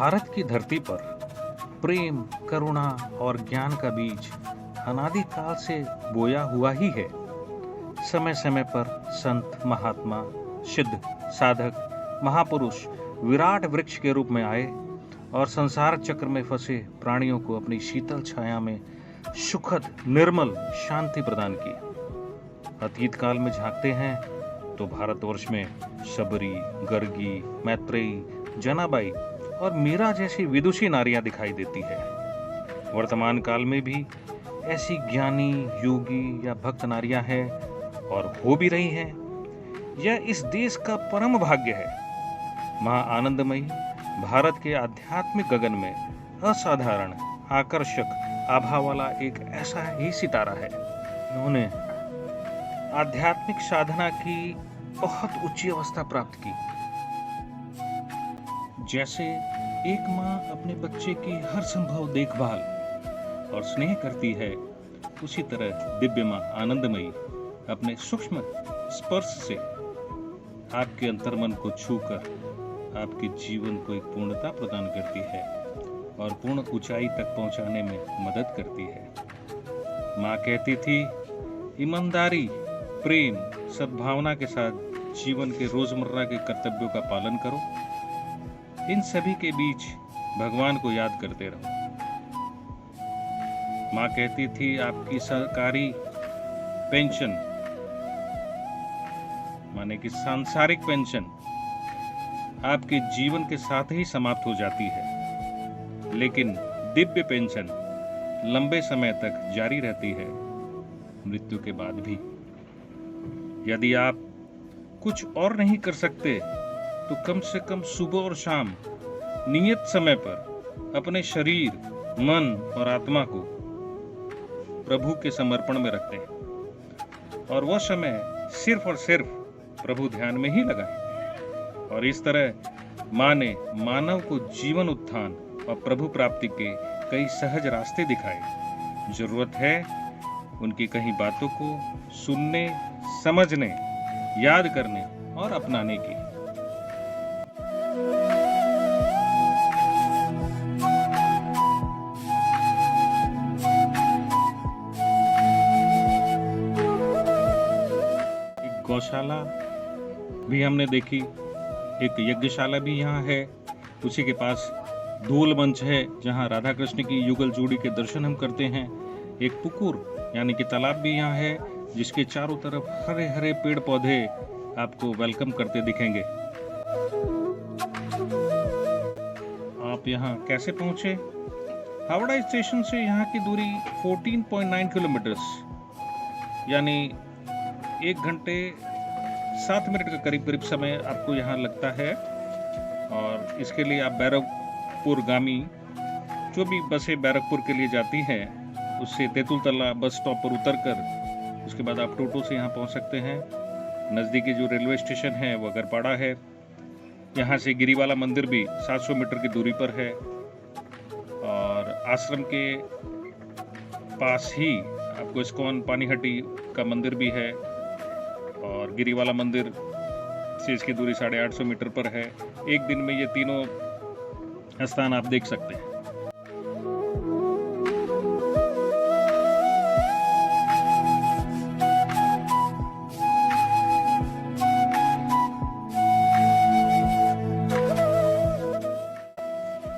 भारत की धरती पर प्रेम, करुणा और ज्ञान का बीज अनादि काल से बोया हुआ ही है। समय समय पर संत, महात्मा, सिद्ध, साधक, महापुरुष विराट वृक्ष के रूप में आए और संसार चक्र में फंसे प्राणियों को अपनी शीतल छाया में सुखद, निर्मल शांति प्रदान की। अतीत काल में झांकते हैं तो भारतवर्ष में शबरी, गर्गी, मैत्रेयी, जनाबाई और मीरा जैसी विदुषी नारियां दिखाई देती है। वर्तमान काल में भी ऐसी ज्ञानी, योगी या भक्त नारियां हैं और हो भी रही हैं। यह इस देश का परम भाग्य है। मां आनंदमयी भारत के आध्यात्मिक गगन में असाधारण, आकर्षक आभा वाला एक ऐसा ही सितारा है। उन्होंने आध्यात्मिक साधना की बहुत ऊंची अवस्था प्राप्त की। जैसे एक माँ अपने बच्चे की हर संभव देखभाल और स्नेह करती है, उसी तरह दिव्य माँ आनंदमयी अपने सूक्ष्म स्पर्श से आपके अंतर्मन को छूकर आपके जीवन को एक पूर्णता प्रदान करती है और पूर्ण ऊंचाई तक पहुंचाने में मदद करती है। माँ कहती थी, ईमानदारी, प्रेम, सद्भावना के साथ जीवन के रोजमर्रा के कर्तव्यों का पालन करो। इन सभी के बीच भगवान को याद करते रहो। माँ कहती थी, आपकी सरकारी पेंशन माने कि सांसारिक पेंशन आपके जीवन के साथ ही समाप्त हो जाती है, लेकिन दिव्य पेंशन लंबे समय तक जारी रहती है, मृत्यु के बाद भी। यदि आप कुछ और नहीं कर सकते तो कम से कम सुबह और शाम नियत समय पर अपने शरीर, मन और आत्मा को प्रभु के समर्पण में रखते हैं और वह समय सिर्फ और सिर्फ प्रभु ध्यान में ही लगाएं। और इस तरह माँ ने मानव को जीवन उत्थान और प्रभु प्राप्ति के कई सहज रास्ते दिखाए। जरूरत है उनकी कहीं बातों को सुनने, समझने, याद करने और अपनाने की। एक गौशाला भी हमने देखी, एक यज्ञशाला भी यहाँ है। उसी के पास धूल मंच है जहाँ राधा कृष्ण की युगल जोड़ी के दर्शन हम करते हैं। एक पुकुर यानी कि तालाब भी यहाँ है, जिसके चारों तरफ हरे हरे पेड़ पौधे आपको वेलकम करते दिखेंगे। आप यहाँ कैसे पहुंचे? हावड़ा स्टेशन से यहाँ की दूरी 14.9 किलोमीटर्स यानी 1 घंटे 7 मिनट का करीब समय आपको यहाँ लगता है। और इसके लिए आप बैरकपुर गामी जो भी बसें बैरकपुर के लिए जाती हैं, उससे तेतुलतला बस स्टॉप पर उतरकर उसके बाद आप टोटो से यहाँ पहुँच सकते हैं। नज़दीकी जो रेलवे स्टेशन है वो अगरपाड़ा है। यहाँ से गिरिवाला मंदिर भी 700 मीटर की दूरी पर है और आश्रम के पास ही आपको इस्कॉन पानीहट्टी का मंदिर भी है और गिरिवाला मंदिर से इसकी दूरी 850 मीटर पर है। एक दिन में ये तीनों स्थान आप देख सकते हैं।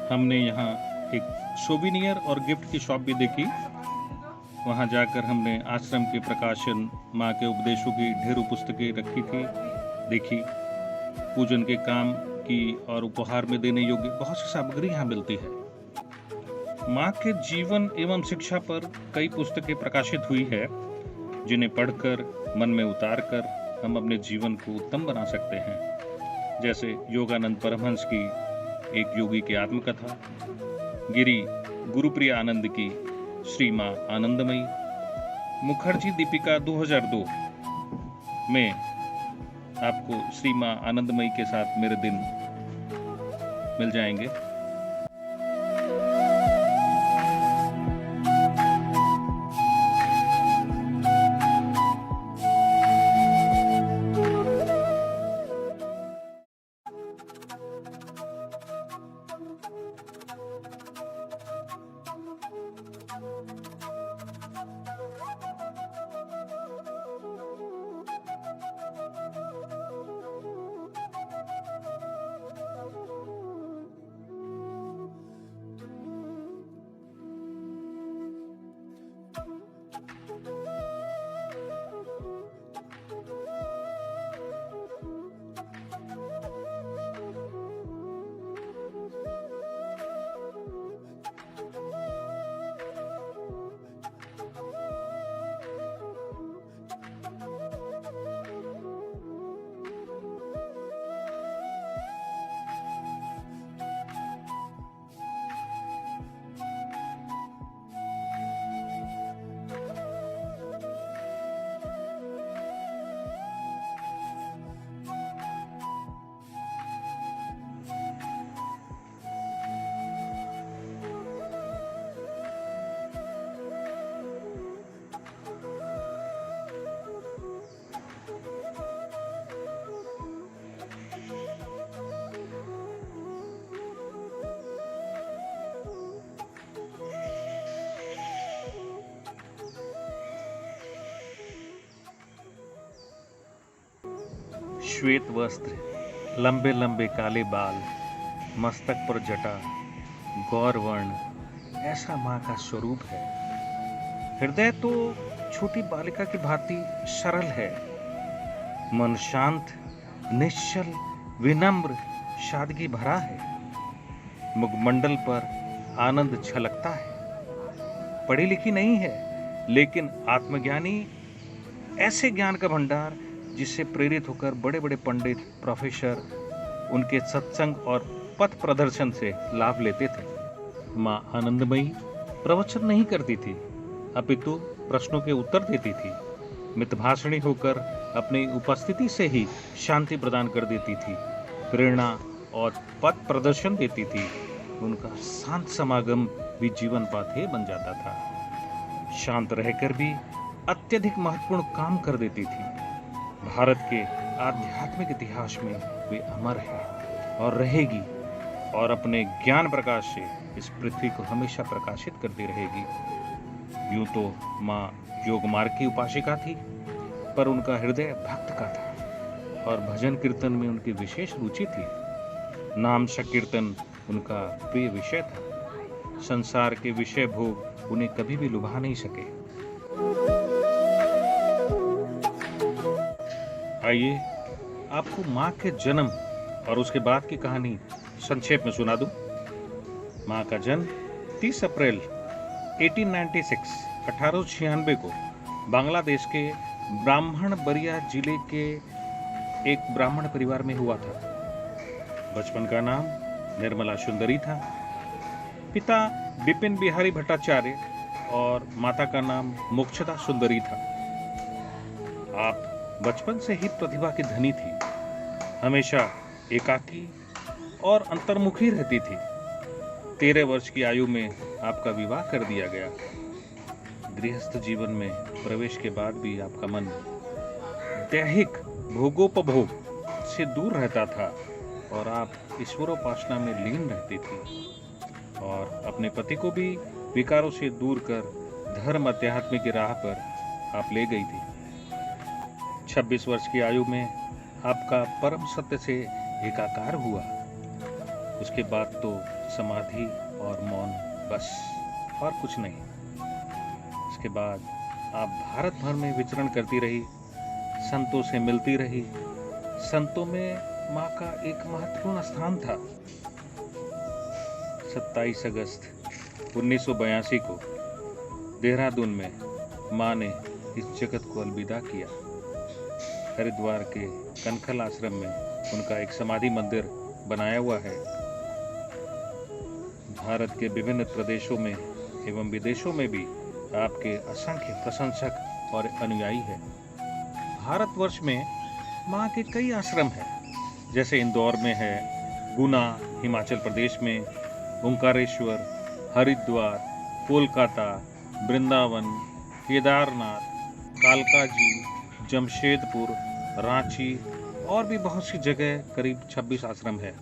हमने यहाँ एक सोविनियर और गिफ्ट की शॉप भी देखी। वहाँ जाकर हमने आश्रम के प्रकाशन, माँ के उपदेशों की ढेरों पुस्तकें रखी थी, देखी। पूजन के काम की और उपहार में देने योग्य बहुत सी सामग्री यहाँ मिलती है। माँ के जीवन एवं शिक्षा पर कई पुस्तकें प्रकाशित हुई है, जिन्हें पढ़कर मन में उतारकर हम अपने जीवन को उत्तम बना सकते हैं। जैसे योगानंद परमहंस की एक योगी की आत्मकथा, गिरी गुरुप्रिय आनंद की श्री माँ आनंदमयी, मुखर्जी दीपिका 2002 में आपको श्री माँ आनंदमयी के साथ मेरे दिन मिल जाएंगे। श्वेत वस्त्र, लंबे लंबे काले बाल, मस्तक पर जटा, गौर वर्ण, ऐसा माँ का स्वरूप है। हृदय तो छोटी बालिका की भांति सरल है, मन शांत, निश्चल, विनम्र, सादगी भरा है। मुखमंडल पर आनंद छलकता है। पढ़ी लिखी नहीं है, लेकिन आत्मज्ञानी, ऐसे ज्ञान का भंडार जिससे प्रेरित होकर बड़े बड़े पंडित, प्रोफेसर उनके सत्संग और पथ प्रदर्शन से लाभ लेते थे। माँ आनंदमयी प्रवचन नहीं करती थी, अपितु प्रश्नों के उत्तर देती थी। मितभाषणी होकर अपनी उपस्थिति से ही शांति प्रदान कर देती थी, प्रेरणा और पथ प्रदर्शन देती थी। उनका शांत समागम भी जीवन पाथेय बन जाता था। शांत रहकर भी अत्यधिक महत्वपूर्ण काम कर देती थी। भारत के आध्यात्मिक इतिहास में वे अमर है और रहेगी, और अपने ज्ञान प्रकाश से इस पृथ्वी को हमेशा प्रकाशित करती रहेगी। यूं तो माँ योग मार्ग की उपासिका थी, पर उनका हृदय भक्त का था और भजन कीर्तन में उनकी विशेष रुचि थी। नाम संकीर्तन उनका प्रिय विषय था। संसार के विषय भोग उन्हें कभी भी लुभा नहीं सके। आइए आपको माँ के जन्म और उसके बाद की कहानी संक्षेप में सुना दूं। माँ का जन्म 30 अप्रैल 1896 को बांग्लादेश के ब्राह्मणबरिया जिले के एक ब्राह्मण परिवार में हुआ था। बचपन का नाम निर्मला सुंदरी था। पिता विपिन बिहारी भट्टाचार्य और माता का नाम मोक्षदा सुंदरी था। आप बचपन से ही प्रतिभा की धनी थी। हमेशा एकाकी और अंतर्मुखी रहती थी। 13 वर्ष की आयु में आपका विवाह कर दिया गया। गृहस्थ जीवन में प्रवेश के बाद भी आपका मन दैहिक भोगोपभोग से दूर रहता था और आप ईश्वरोपासना में लीन रहती थी और अपने पति को भी विकारों से दूर कर धर्म अध्यात्म की राह पर आप ले गई थी। 26 वर्ष की आयु में आपका परम सत्य से एकाकार हुआ। उसके बाद तो समाधि और मौन, बस और कुछ नहीं। इसके बाद आप भारत भर में विचरण करती रही, संतों से मिलती रही। संतों में माँ का एक महत्वपूर्ण स्थान था। 27 अगस्त 1982 को देहरादून में माँ ने इस जगत को अलविदा किया। हरिद्वार के कनखल आश्रम में उनका एक समाधि मंदिर बनाया हुआ है। भारत के विभिन्न प्रदेशों में एवं विदेशों में भी आपके असंख्य प्रशंसक और अनुयायी हैं। भारतवर्ष में माँ के कई आश्रम हैं, जैसे इंदौर में है, गुना हिमाचल प्रदेश में, ओंकारेश्वर, हरिद्वार, कोलकाता, वृंदावन, केदारनाथ, कालकाजी, जमशेदपुर, रांची और भी बहुत सी जगह करीब 26 आश्रम है।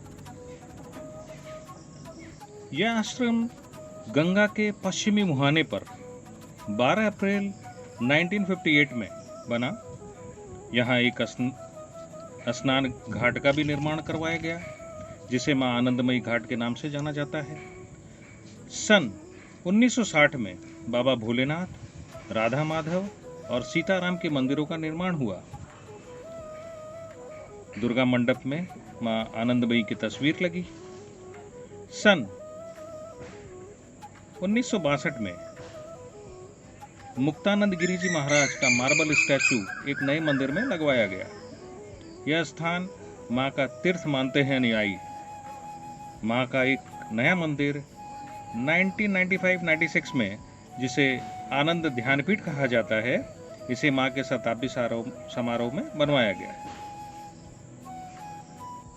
यह आश्रम गंगा के पश्चिमी मुहाने पर 12 अप्रैल 1958 में बना। यहाँ एक स्नान घाट का भी निर्माण करवाया गया, जिसे माँ आनंदमयी घाट के नाम से जाना जाता है। सन 1960 में बाबा भोलेनाथ, राधा माधव और सीताराम के मंदिरों का निर्माण हुआ। दुर्गा मंडप में माँ आनंदमयी की तस्वीर लगी। सन 1962 में मुक्तानंद गिरी जी महाराज का मार्बल स्टैचू एक नए मंदिर में लगवाया गया। यह स्थान माँ का तीर्थ मानते हैं अनुयायी। माँ का एक नया मंदिर 1995-96 में, जिसे आनंद ध्यानपीठ कहा जाता है, इसे माँ के शताब्दी समारोह में बनवाया गया है।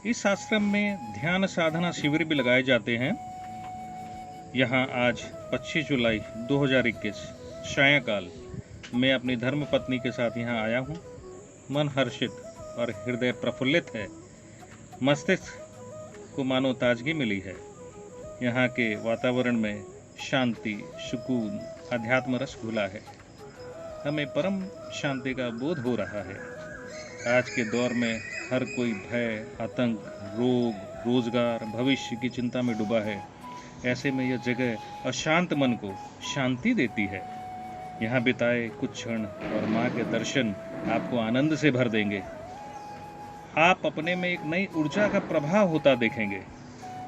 इस आश्रम में ध्यान साधना शिविर भी लगाए जाते हैं। यहाँ आज 25 जुलाई 2021 सायंकाल मैं अपनी धर्मपत्नी के साथ यहाँ आया हूँ। मन हर्षित और हृदय प्रफुल्लित है। मस्तिष्क को मानो ताजगी मिली है। यहाँ के वातावरण में शांति, सुकून, अध्यात्म रस घुला है। हमें परम शांति का बोध हो रहा है। आज के दौर में हर कोई भय, आतंक, रोग, रोजगार, भविष्य की चिंता में डूबा है। ऐसे में यह जगह अशांत मन को शांति देती है। यहाँ बिताए कुछ क्षण और माँ के दर्शन आपको आनंद से भर देंगे। आप अपने में एक नई ऊर्जा का प्रभाव होता देखेंगे।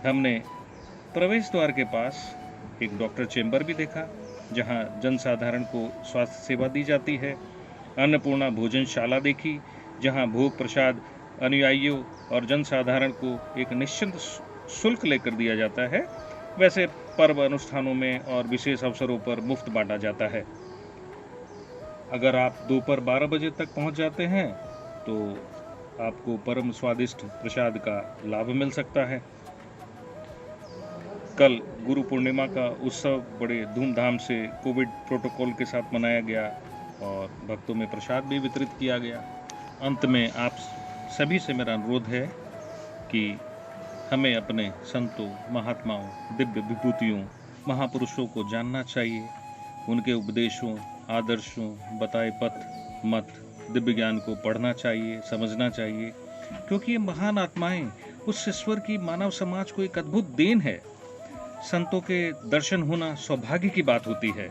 हमने प्रवेश द्वार के पास एक डॉक्टर चेंबर भी देखा, जहाँ जनसाधारण को स्वास्थ्य सेवा दी जाती है। अन्नपूर्णा भोजनशाला देखी, जहाँ भोग प्रसाद अनुयायियों और जनसाधारण को एक निश्चित शुल्क लेकर दिया जाता है। वैसे पर्व अनुष्ठानों में और विशेष अवसरों पर मुफ्त बांटा जाता है। अगर आप दोपहर 12 बजे तक पहुंच जाते हैं तो आपको परम स्वादिष्ट प्रसाद का लाभ मिल सकता है। कल गुरु पूर्णिमा का उत्सव बड़े धूमधाम से कोविड प्रोटोकॉल के साथ मनाया गया और भक्तों में प्रसाद भी वितरित किया गया। अंत में आप सभी से मेरा अनुरोध है कि हमें अपने संतों, महात्माओं, दिव्य विभूतियों, महापुरुषों को जानना चाहिए। उनके उपदेशों, आदर्शों, बताए पथ, मत, दिव्य ज्ञान को पढ़ना चाहिए, समझना चाहिए, क्योंकि ये महान आत्माएं उस ईश्वर की मानव समाज को एक अद्भुत देन है। संतों के दर्शन होना सौभाग्य की बात होती है।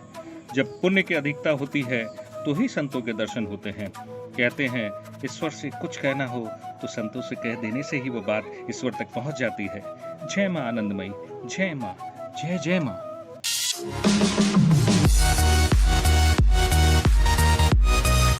जब पुण्य की अधिकता होती है तो ही संतों के दर्शन होते हैं। कहते हैं ईश्वर से कुछ कहना हो तो संतों से कह देने से ही वो बात ईश्वर तक पहुंच जाती है। जय मां आनंदमयी, जय मां, जय जय मां।